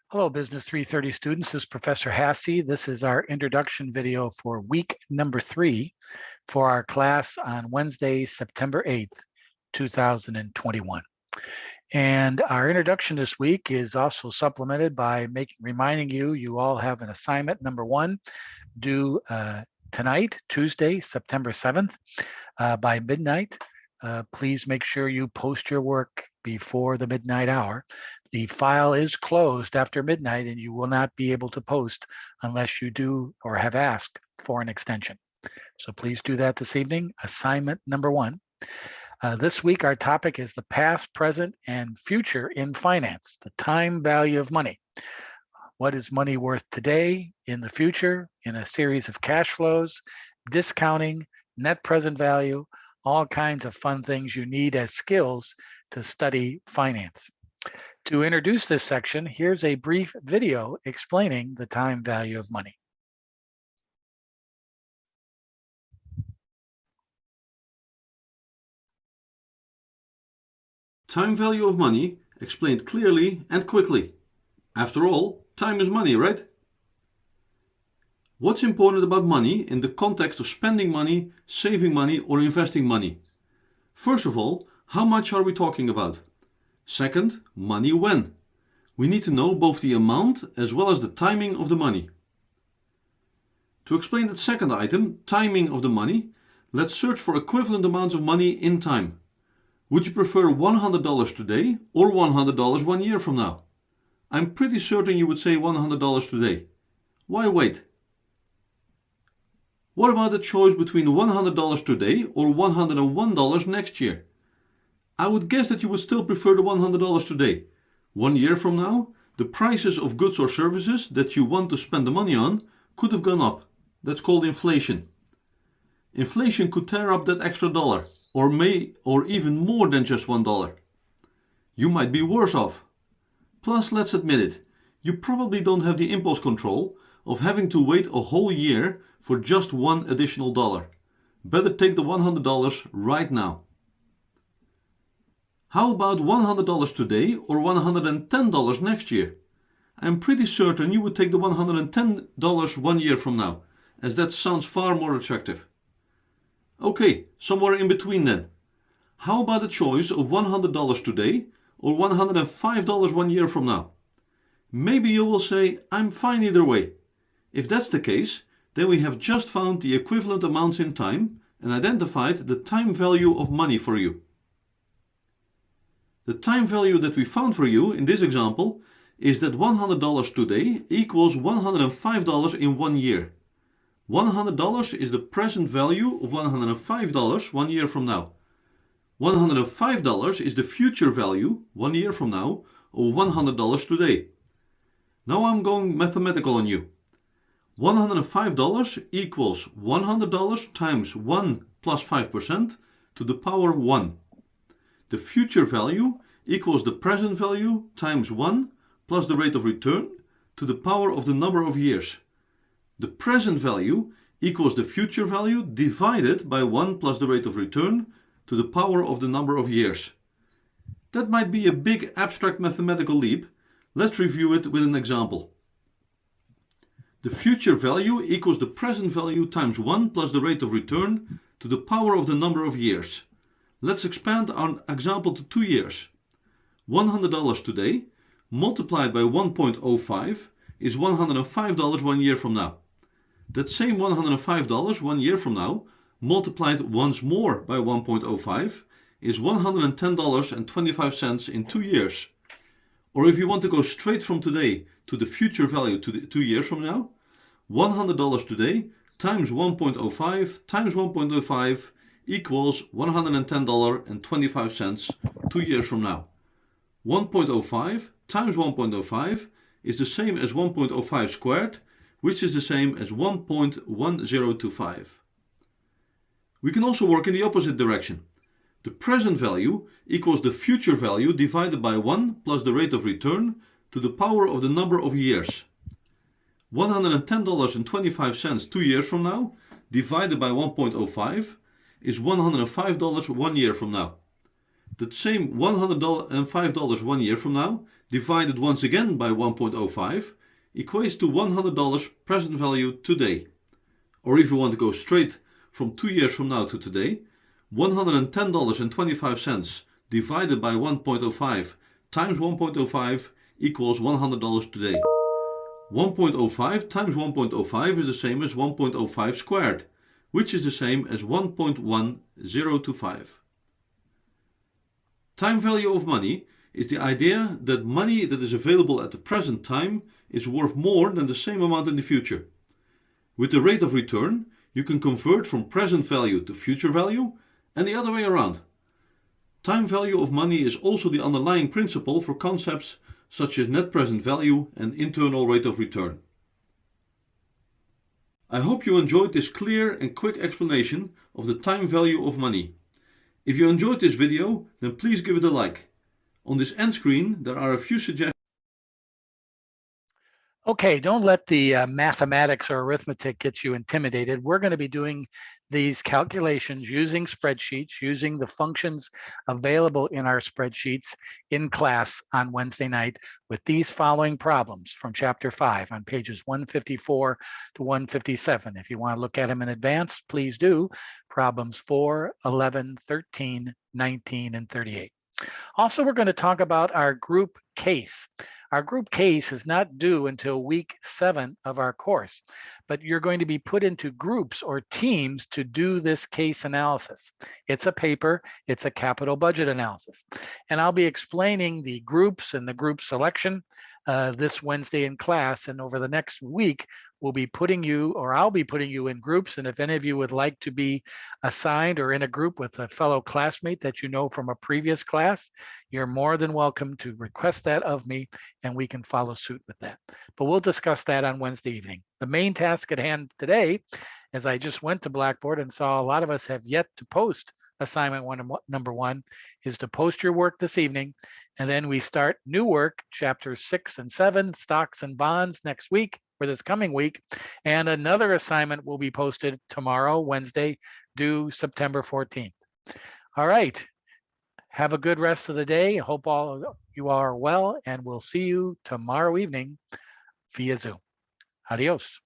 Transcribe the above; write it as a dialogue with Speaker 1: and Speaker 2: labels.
Speaker 1: Hello, Business 330 students. This is Professor Hassey. This is our introduction video for week number 3 for our class on Wednesday, September 8th, 2021. And our introduction this week is also supplemented by reminding you all have an assignment number 1 due tonight, Tuesday, September 7th by midnight. Please make sure you post your work before the midnight hour. The file is closed after midnight and you will not be able to post unless you do or have asked for an extension. So please do that this evening. Assignment number 1. This week, our topic is the past, present, and future in finance, the time value of money. What is money worth today, in the future, in a series of cash flows, discounting, net present value, all kinds of fun things you need as skills to study finance. To introduce this section, here's a brief video explaining the time value of money.
Speaker 2: Time value of money explained clearly and quickly. After all, time is money, right? What's important about money in the context of spending money, saving money, or investing money? First of all, how much are we talking about? Second, money when? We need to know both the amount as well as the timing of the money. To explain that second item, timing of the money, let's search for equivalent amounts of money in time. Would you prefer $100 today or $100 1 year from now? I'm pretty certain you would say $100 today. Why wait? What about the choice between $100 today or $101 next year? I would guess that you would still prefer the $100 today. 1 year from now, the prices of goods or services that you want to spend the money on could have gone up. That's called inflation. Inflation could tear up that extra dollar, or even more than just $1. You might be worse off. Plus, let's admit it, you probably don't have the impulse control of having to wait a whole year for just one additional dollar. Better take the $100 right now. How about $100 today or $110 next year? I'm pretty certain you would take the $110 1 year from now, as that sounds far more attractive. Okay, somewhere in between then. How about the choice of $100 today or $105 1 year from now? Maybe you will say, I'm fine either way. If that's the case, then we have just found the equivalent amounts in time and identified the time value of money for you. The time value that we found for you in this example is that $100 today equals $105 in 1 year. $100 is the present value of $105 1 year from now. $105 is the future value 1 year from now of $100 today. Now I'm going mathematical on you. $105 equals $100 times 1 plus 5% to the power 1. The future value equals the present value times 1 plus the rate of return to the power of the number of years. The present value equals the future value divided by 1 plus the rate of return to the power of the number of years. That might be a big abstract mathematical leap. Let's review it with an example. The future value equals the present value times 1 plus the rate of return to the power of the number of years. Let's expand our example to 2 years. $100 today multiplied by 1.05 is $105 1 year from now. That same $105 1 year from now multiplied once more by 1.05 is $110.25 in 2 years. Or if you want to go straight from today to the future value to 2 years from now, $100 today times 1.05 times 1.05 equals $110.25 2 years from now. 1.05 times 1.05 is the same as 1.05 squared, which is the same as 1.1025. We can also work in the opposite direction. The present value equals the future value divided by 1 plus the rate of return to the power of the number of years. $110.25 2 years from now divided by 1.05 is $105 1 year from now. That same $105 1 year from now divided once again by 1.05 equates to $100 present value today. Or if you want to go straight from 2 years from now to today, $110.25 divided by 1.05 times 1.05 equals $100 today. 1.05 times 1.05 is the same as 1.05 squared, which is the same as 1.1025. Time value of money is the idea that money that is available at the present time is worth more than the same amount in the future. With the rate of return, you can convert from present value to future value and the other way around. Time value of money is also the underlying principle for concepts such as net present value and internal rate of return. I hope you enjoyed this clear and quick explanation of the time value of money. If you enjoyed this video, then please give it a like. On this end screen, there are a few suggestions.
Speaker 1: Okay, don't let the mathematics or arithmetic get you intimidated. We're going to be doing these calculations using spreadsheets, using the functions available in our spreadsheets in class on Wednesday night with these following problems from Chapter 5 on pages 154 to 157. If you want to look at them in advance, please do. Problems 4, 11, 13, 19, and 38. Also, we're going to talk about our group case. Our group case is not due until week 7 of our course, but you're going to be put into groups or teams to do this case analysis. It's a paper, it's a capital budget analysis. And I'll be explaining the groups and the group selection this Wednesday in class. And over the next week, we'll be putting you, or I'll be putting you in groups. And if any of you would like to be assigned or in a group with a fellow classmate that you know from a previous class, you're more than welcome to request that of me, and we can follow suit with that. But we'll discuss that on Wednesday evening. The main task at hand today, as I just went to Blackboard and saw a lot of us have yet to post assignment number 1, is to post your work this evening. And then we start new work, chapters 6 and 7, stocks and bonds next week, for this coming week. And another assignment will be posted tomorrow, Wednesday, due September 14th. All right. Have a good rest of the day. I hope all of you are well, and we'll see you tomorrow evening via Zoom. Adios.